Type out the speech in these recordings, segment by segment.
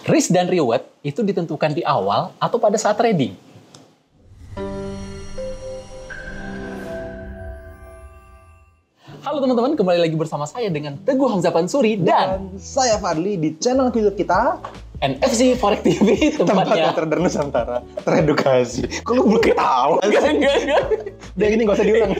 Risk dan reward itu ditentukan di awal atau pada saat trading? Halo teman-teman, kembali lagi bersama saya dengan Teguh Hamzah Pansuri dan saya Fadli di channel YouTube kita NFC Forex TV, tempatnya trader Nusantara teredukasi. Kok lu belum ketawa? Enggak. Udah gini gak usah diulang.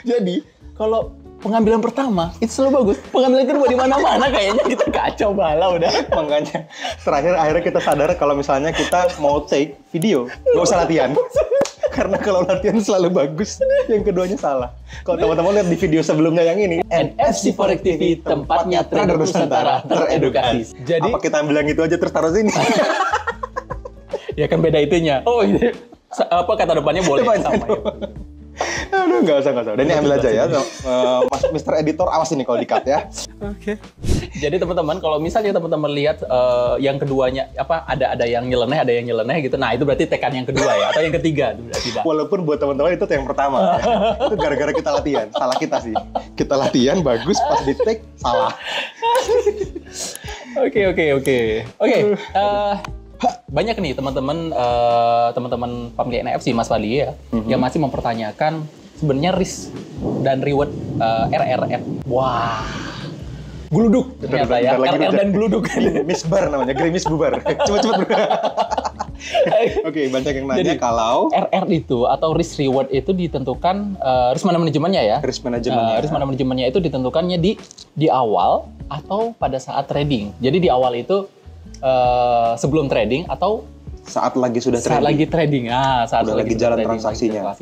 Jadi, kalau pengambilan pertama itu selalu bagus. Pengambilan kedua di mana-mana kayaknya kita kacau balau udah. Makanya terakhir akhirnya kita sadar kalau misalnya kita mau take video, gak usah latihan. Karena kalau latihan selalu bagus, yang keduanya salah. Kalau teman-teman lihat di video sebelumnya yang ini, NFC Forex TV, tempatnya trader Nusantara teredukasi. Jadi, apa kita ambil yang itu aja terus taruh sini? ya kan beda itunya. Oh, ini apa kata depannya boleh sama ya. Aduh, nggak usah. Dan ini ambil aja ya, Mas Mr. Editor, awas ini kalau di-cut ya. Oke. Jadi teman-teman, kalau misalnya teman-teman lihat yang keduanya apa ada yang nyeleneh gitu. Nah, itu berarti tekan yang kedua ya atau yang ketiga itu berarti. Walaupun buat teman-teman itu yang pertama. Ya. Itu gara-gara kita latihan. Salah kita sih. Kita latihan bagus, pas di take salah. Oke. Banyak nih teman-teman family NFC Mas Fadli ya yang masih mempertanyakan sebenarnya risk dan reward RRF. Wah. Gluduk ternyata ya. RR dan gluduk. Misbar namanya, gerimis bubar. Cepet. Oke, banyak yang nanya. Jadi, kalau RR itu atau risk reward itu ditentukan risk manajemennya ya. Risk manajemennya itu ditentukannya di awal atau pada saat trading. Jadi di awal itu sebelum trading atau saat lagi sudah trading. Saat lagi trading. Saat lagi jalan transaksinya.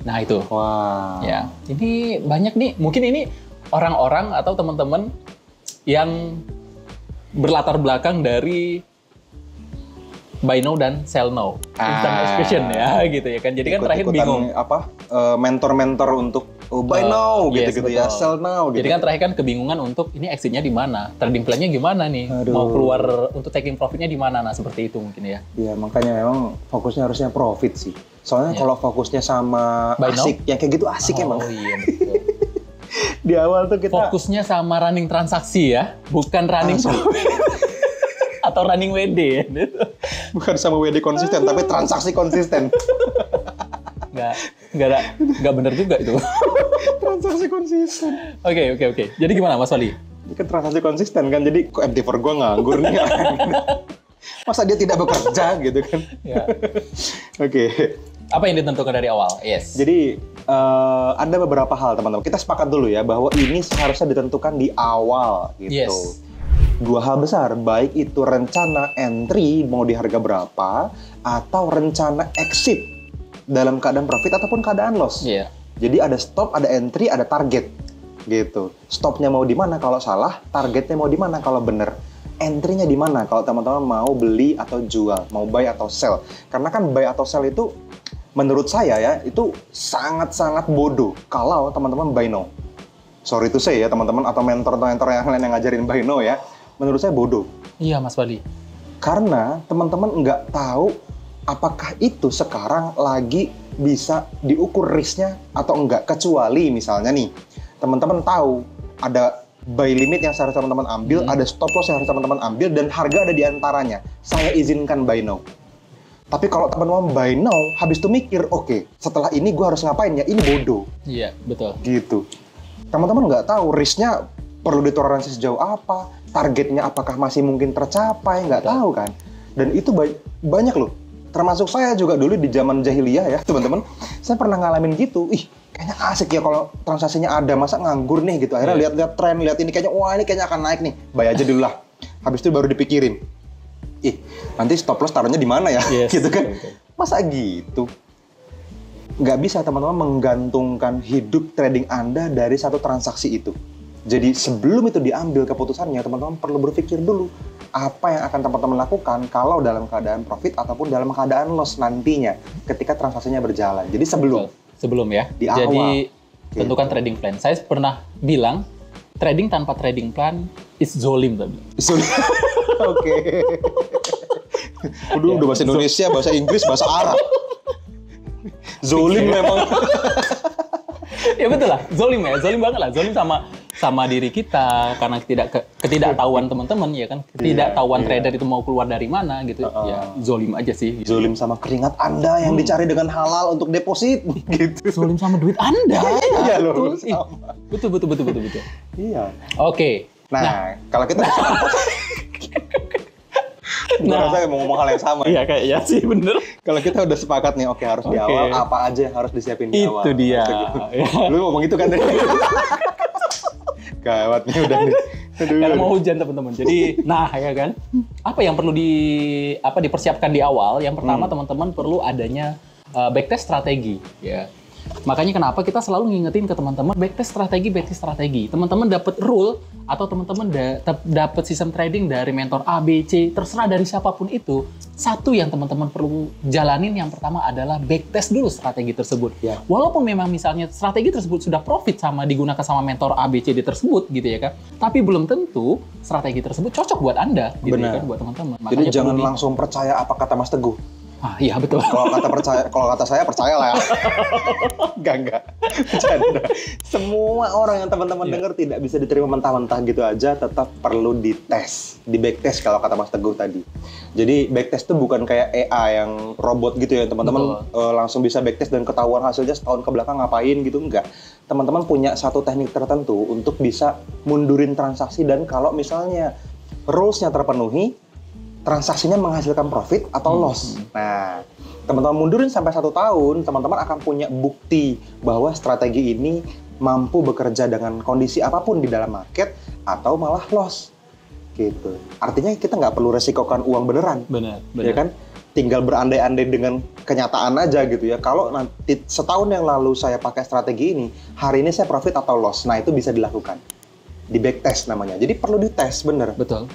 Nah, itu. Wah. Ya. Ini banyak nih. Mungkin ini orang-orang atau teman-teman yang berlatar belakang dari buy now dan sell now. Instant execution ya gitu ya kan. Jadi kan terakhir bingung mentor-mentor untuk buy now gitu ya, sell now gitu. Jadi kan terakhir kan kebingungan untuk ini exit-nya di mana, trading plan-nya gimana nih, mau keluar untuk taking profit-nya di mana. Nah, seperti itu mungkin ya. Iya, makanya memang fokusnya harusnya profit sih. Soalnya kalau fokusnya sama buy asik, yang kayak gitu asik emang. Oh iya, betul. Di awal tuh kita fokusnya sama running transaksi ya, bukan running atau running WD ya. Bukan sama WD konsisten, tapi transaksi konsisten. Nggak bener juga itu. Transaksi konsisten. Oke. Jadi gimana Mas Fadli? Ini kan transaksi konsisten kan, jadi kok MT4 gue nganggur nih. Masa dia tidak bekerja gitu kan? Ya. Oke. Apa yang ditentukan dari awal? Yes. Jadi ada beberapa hal teman-teman. Kita sepakat dulu ya bahwa ini seharusnya ditentukan di awal gitu. Yes. Dua hal besar, baik itu rencana entry mau di harga berapa atau rencana exit dalam keadaan profit ataupun keadaan loss. Yeah. Jadi ada stop, ada entry, ada target gitu. Stopnya mau di mana kalau salah, targetnya mau di mana kalau bener. Entry-nya di mana kalau teman-teman mau beli atau jual, mau buy atau sell. Karena kan buy atau sell itu menurut saya ya, itu sangat-sangat bodoh kalau teman-teman buy now. Sorry to say ya teman-teman atau mentor-mentor yang lain yang ngajarin buy now ya. Menurut saya bodoh. Iya Mas Fadli. Karena teman-teman nggak tahu apakah itu sekarang lagi bisa diukur risknya atau enggak. Kecuali misalnya nih, teman-teman tahu ada buy limit yang seharusnya teman-teman ambil, ada stop loss yang harus teman-teman ambil, dan harga ada di antaranya. Saya izinkan buy now. Tapi kalau teman-teman buy now, habis itu mikir, oke, setelah ini gue harus ngapain ya? Ini bodoh. Iya, betul. Gitu. Teman-teman nggak tahu risknya perlu ditoleransi sejauh apa, targetnya apakah masih mungkin tercapai, nggak tahu kan. Dan itu banyak loh. Termasuk saya juga dulu di zaman jahiliyah ya, teman-teman. Saya pernah ngalamin gitu. Kayaknya asik ya kalau transaksinya ada, masa nganggur nih gitu. Akhirnya lihat-lihat tren, lihat ini kayaknya, wah ini kayaknya akan naik nih. Buy aja dulu lah. Habis itu baru dipikirin. Nanti stop loss taruhnya di mana ya? Yes, gitu kan. Okay. Masa gitu? Nggak bisa teman-teman menggantungkan hidup trading Anda dari satu transaksi itu. Jadi sebelum itu diambil keputusannya, teman-teman perlu berpikir dulu apa yang akan teman-teman lakukan kalau dalam keadaan profit ataupun dalam keadaan loss nantinya ketika transaksinya berjalan. Jadi sebelum ya. Di awal. Jadi tentukan trading plan. Saya pernah bilang trading tanpa trading plan is zolim tadi. Oke. Udah bahasa Indonesia, bahasa Inggris, bahasa Arab. Zolim memang. Ya betul lah, zolim banget lah, zolim sama diri kita karena ketidaktahuan teman-teman ya kan, ketidaktahuan trader itu mau keluar dari mana gitu, ya zolim aja sih. Gitu. Zolim sama keringat Anda yang dicari dengan halal untuk deposit, gitu. Zolim sama duit Anda. Iya loh, betul. Iya. Oke. Nah, kalau kita Gua rasa mau ngomong hal yang sama. Iya kayaknya sih bener. Kalau kita udah sepakat nih, oke harus di awal, apa aja yang harus disiapin di awal. Itu dia. Gitu. Lu ngomong itu kan tadi. Gawat nih udah nih. Karena mau hujan teman-teman. Jadi, nah ya kan, apa yang perlu dipersiapkan di awal? Yang pertama teman-teman perlu adanya backtest strategi. Ya. Makanya kenapa kita selalu ngingetin ke teman-teman backtest strategi. Teman-teman dapat rule atau teman-teman dapat sistem trading dari mentor A, B, C, terserah dari siapapun itu. Satu yang teman-teman perlu jalanin yang pertama adalah backtest dulu strategi tersebut. Ya. Walaupun memang misalnya strategi tersebut sudah profit digunakan sama mentor A, B, C, D tersebut gitu ya kan. Tapi belum tentu strategi tersebut cocok buat Anda gitu ya kan, buat teman-teman. Jadi jangan langsung percaya apa kata Mas Teguh. Ah, iya betul. Kalau kata saya percayalah ya. Enggak. Bercanda. Semua orang yang teman-teman dengar tidak bisa diterima mentah-mentah gitu aja, tetap perlu dites, di backtest kalau kata Mas Teguh tadi. Jadi backtest itu bukan kayak AI yang robot gitu ya, teman-teman langsung bisa backtest dan ketahuan hasilnya setahun ke belakang ngapain gitu, enggak. Teman-teman punya satu teknik tertentu untuk bisa mundurin transaksi dan kalau misalnya rules-nya terpenuhi, transaksinya menghasilkan profit atau loss. Nah, teman-teman mundurin sampai 1 tahun, teman-teman akan punya bukti bahwa strategi ini mampu bekerja dengan kondisi apapun di dalam market atau malah loss. Gitu. Artinya kita nggak perlu resikokan uang beneran. Benar. Ya kan? Tinggal berandai-andai dengan kenyataan aja gitu ya. Kalau nanti setahun yang lalu saya pakai strategi ini, hari ini saya profit atau loss. Nah, itu bisa dilakukan. Di backtest namanya. Jadi perlu dites, bener. Betul.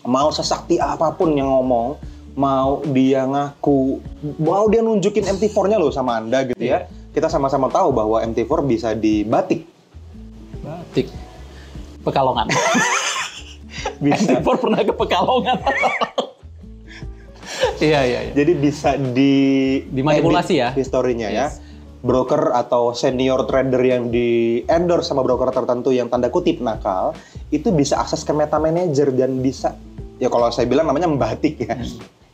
Mau sesakti apapun yang ngomong, mau dia ngaku, mau dia nunjukin MT4-nya loh sama Anda gitu ya. Kita sama-sama tahu bahwa MT4 bisa dibatik. Batik. Pekalongan. Bisa. MT4 pernah ke Pekalongan. Iya. Jadi bisa dimanipulasi ya historinya ya. Broker atau senior trader yang di endorse sama broker tertentu yang tanda kutip nakal, itu bisa akses ke meta manager dan bisa, ya kalau saya bilang namanya membatik ya.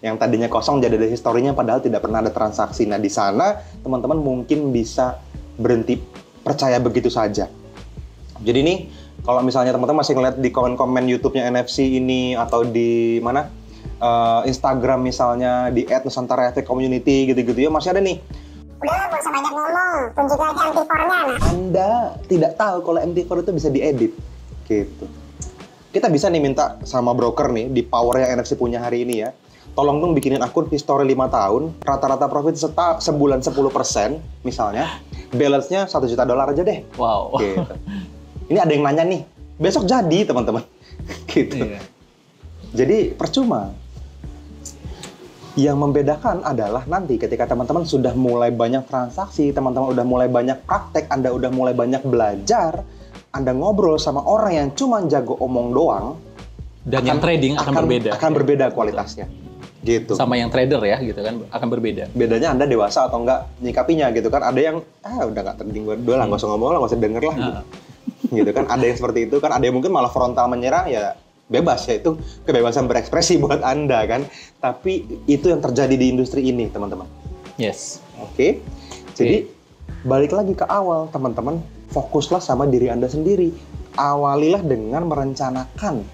Yang tadinya kosong jadi ada historinya padahal tidak pernah ada transaksi. Nah di sana teman-teman mungkin bisa berhenti percaya begitu saja. Jadi nih kalau misalnya teman-teman masih ngeliat di komen-komen YouTube-nya NFC ini atau di mana Instagram misalnya di @nusantara_community gitu-gitu ya masih ada nih. Udah lah, gak usah banyak ngomong. Tunjukin aja MT4-nya. Nah. Anda tidak tahu kalau MT4 itu bisa diedit. Gitu. Kita bisa nih minta sama broker nih, di power yang NFC punya hari ini ya. Tolong dong bikinin akun history 5 tahun, rata-rata profit sebulan 10% misalnya. Balance-nya $1 juta aja deh. Wow. Gitu. Ini ada yang nanya nih, besok jadi teman-teman. Gitu. Iya. Jadi percuma. Yang membedakan adalah nanti ketika teman-teman sudah mulai banyak transaksi, teman-teman udah mulai banyak praktek, Anda udah mulai banyak belajar, Anda ngobrol sama orang yang cuma jago omong doang, dan yang trading akan berbeda. Akan berbeda kualitasnya. Gitu. Sama yang trader ya, gitu kan, akan berbeda. Bedanya Anda dewasa atau enggak nyikapinya gitu kan. Ada yang, udah nggak trading gue, udah lah, nggak usah ngomong lah, nggak usah denger lah. Gitu kan, ada yang seperti itu kan, ada yang mungkin malah frontal menyerang ya, bebas ya, itu kebebasan berekspresi buat Anda kan. Tapi itu yang terjadi di industri ini, teman-teman. Yes. Oke. Jadi balik lagi ke awal, teman-teman, fokuslah sama diri Anda sendiri. Awalilah dengan merencanakan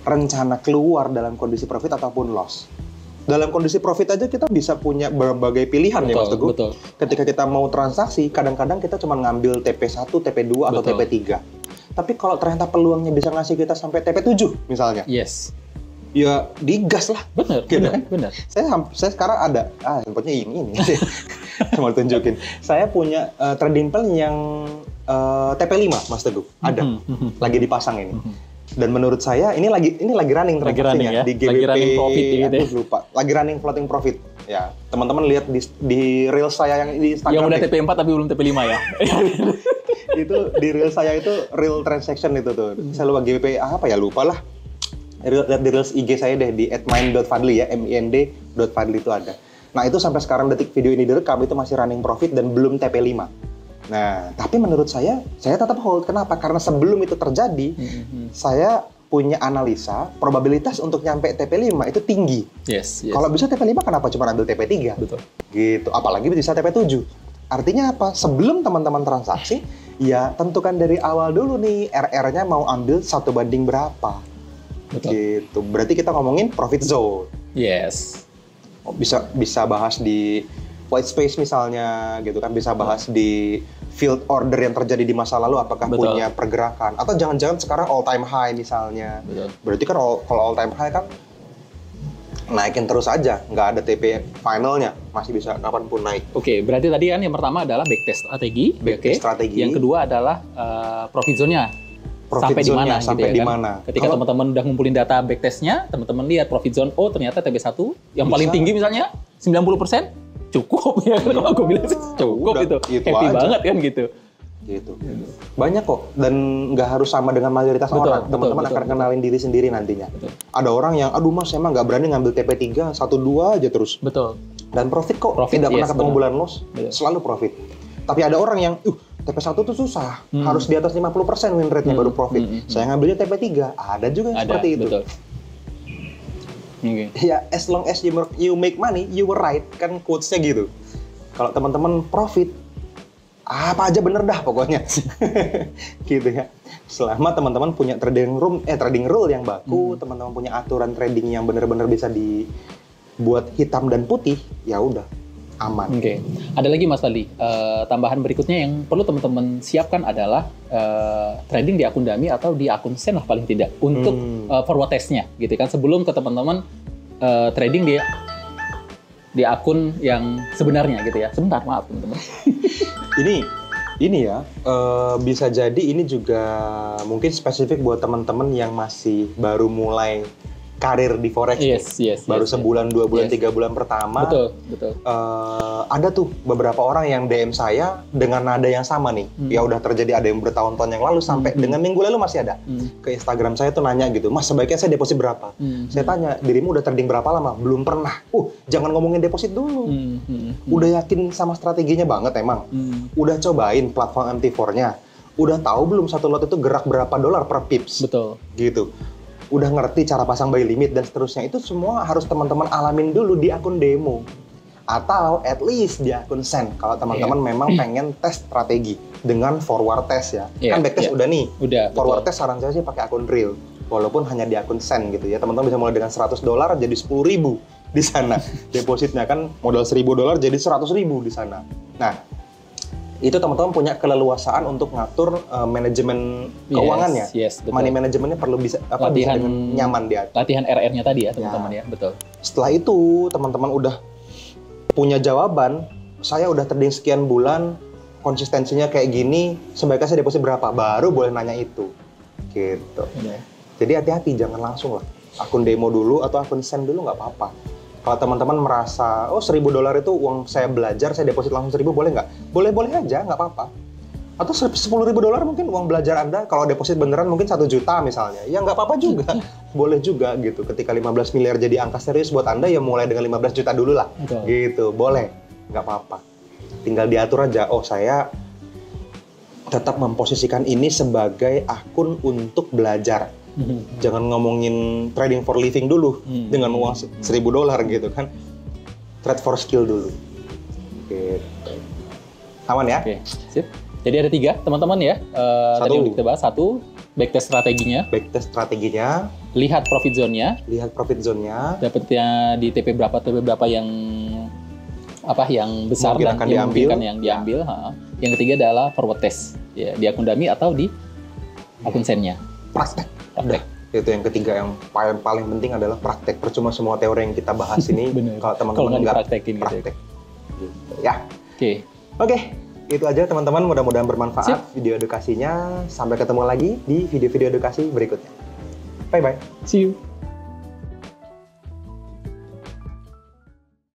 rencana keluar dalam kondisi profit ataupun loss. Dalam kondisi profit aja kita bisa punya berbagai pilihan ya Mas Teguh. Betul. Ketika kita mau transaksi, kadang-kadang kita cuma ngambil TP1, TP2 atau TP3. Tapi kalau ternyata peluangnya bisa ngasih kita sampai TP7 misalnya. Yes. Ya digas lah. Bener. Saya sekarang ada, handphonenya ini. Mau tunjukin. Saya punya trading plan yang TP5 Mas Teguh. Ada. Lagi dipasang ini. Dan menurut saya ini lagi running transaksinya di GBP. Lagi running profit gitu ya. Lupa. Lagi running floating profit. Ya, teman-teman lihat di reel saya yang di Instagram. Yang udah TP4 tapi belum TP5 ya. Itu di reel saya itu real transaction itu tuh. Saya lupa GBP apa ya, lupa lah. Lihat di reels IG saya deh di @mind.fadli ya, mind.fadli itu ada. Nah, itu sampai sekarang detik video ini direkam itu masih running profit dan belum TP5. Nah, tapi menurut saya tetap hold. Kenapa? Karena sebelum itu terjadi, saya punya analisa, probabilitas untuk nyampe TP5 itu tinggi. Yes. Kalau bisa TP5 kenapa cuma ambil TP3? Betul. Gitu. Apalagi bisa TP7. Artinya apa? Sebelum teman-teman transaksi, ya tentukan dari awal dulu nih RR-nya mau ambil 1 banding berapa. Betul. Gitu. Berarti kita ngomongin profit zone. Yes. Bisa bahas di white space misalnya gitu kan, bisa bahas di field order yang terjadi di masa lalu apakah Betul. punya pergerakan, atau jangan-jangan sekarang all time high misalnya. Betul. Berarti kan kalau all time high kan naikin terus aja, nggak ada TP finalnya, masih bisa kapanpun naik. Oke, berarti tadi kan yang pertama adalah backtest strategi. Backtest strategi. Yang kedua adalah profit zone-nya. Profit Sampai di mana? zone-nya sampai gitu ya di kan? mana. Ketika teman-teman udah ngumpulin data backtestnya, teman-teman lihat profit zone, oh ternyata TP1 yang paling Bisa. tinggi misalnya 90%, cukup ya kan? Kalau aku bilang sih cukup Udah, itu. itu Happy aja. banget kan gitu. Gitu. Banyak kok, dan nggak harus sama dengan mayoritas Betul, orang. Teman-teman betul, akan kenalin diri sendiri nantinya. Betul. Ada orang yang, aduh mas, emang nggak berani ngambil TP3, 1-2 aja terus. Betul. Dan profit kok, Profit, tidak pernah yes, ketemu benar. bulan loss, Betul. selalu profit. Tapi ada orang yang, TP1 tuh susah, harus di atas 50% win rate-nya baru profit. Saya ngambilnya TP3, ada juga yang Ada, seperti itu. betul. Oke. Ya, as long as you make money, you were right, kan quotes-nya gitu. Kalau teman-teman profit, apa aja bener dah pokoknya. Gitu ya. Selama teman-teman punya trading rule yang baku, teman-teman punya aturan trading yang benar-benar bisa dibuat hitam dan putih, ya udah aman. Oke. Ada lagi Mas Fadli, tambahan berikutnya yang perlu teman-teman siapkan adalah trading di akun dummy atau di akun sen lah paling tidak untuk forward test-nya gitu kan, sebelum ke teman-teman trading di akun yang sebenarnya gitu ya. Sebentar, maaf teman-teman. Ini ya, bisa jadi ini juga mungkin spesifik buat teman-teman yang masih baru mulai karir di forex. Yes. Baru sebulan, 2 bulan, 3 bulan pertama. Betul. Ada tuh beberapa orang yang DM saya dengan nada yang sama nih. Ya udah terjadi, ada yang bertahun-tahun yang lalu sampai dengan minggu lalu masih ada. Ke Instagram saya tuh nanya gitu, Mas sebaiknya saya deposit berapa? Saya tanya, dirimu udah trading berapa lama? Belum pernah. Jangan ngomongin deposit dulu. Udah yakin sama strateginya banget emang? Udah cobain platform MT4-nya? Udah tahu belum satu lot itu gerak berapa dolar per pips? Betul. Gitu. Udah ngerti cara pasang buy limit dan seterusnya, itu semua harus teman-teman alamin dulu di akun demo atau at least di akun sen kalau teman-teman memang pengen tes strategi dengan forward test ya. Kan backtest udah nih. Udah, forward betul. test saran saya sih pakai akun real walaupun hanya di akun sen gitu ya. Teman-teman bisa mulai dengan $100 jadi 10.000 di sana. Depositnya kan modal $1.000 jadi 100.000 di sana. Nah, itu teman-teman punya keleluasaan untuk ngatur manajemen keuangannya. Yes, betul. Money manajemennya perlu bisa dengan nyaman dia. Latihan RR-nya tadi ya teman-teman ya, betul. Setelah itu teman-teman udah punya jawaban, saya udah trading sekian bulan, konsistensinya kayak gini, sebaiknya saya deposit berapa? Baru boleh nanya itu. Gitu. Jadi hati-hati, jangan langsung lah. Akun demo dulu atau akun send dulu nggak apa-apa. Kalau teman-teman merasa, $1.000 itu uang saya belajar, saya deposit langsung 1.000, boleh nggak? Boleh-boleh aja, nggak apa-apa. Atau $10.000 mungkin uang belajar Anda, kalau deposit beneran mungkin 1 juta misalnya. Ya nggak apa-apa juga. Boleh juga gitu. Ketika 15 miliar jadi angka serius buat Anda, ya mulai dengan 15 juta dulu lah. Betul. Gitu, boleh. Nggak apa-apa. Tinggal diatur aja, saya tetap memposisikan ini sebagai akun untuk belajar. Jangan ngomongin trading for living dulu dengan uang $1.000 gitu kan. Trade for skill dulu. Gitu. Aman ya? Oke, sip. Jadi ada 3 teman-teman ya. Tadi udah kita bahas. 1, backtest strateginya. Backtest strateginya. Lihat profit zone-nya. Lihat profit zone-nya. Dapatnya di TP berapa yang besar dan memungkinkan yang diambil. Yang ketiga adalah forward test ya, di akun dummy atau di akun sen-nya. Praktek. Itu yang ketiga, yang paling penting adalah praktek. Percuma semua teori yang kita bahas ini kalau teman-teman nggak praktekin praktek. Gitu. Ya. Oke, itu aja teman-teman. Mudah-mudahan bermanfaat video edukasinya. Sampai ketemu lagi di video-video edukasi berikutnya. Bye-bye. See you.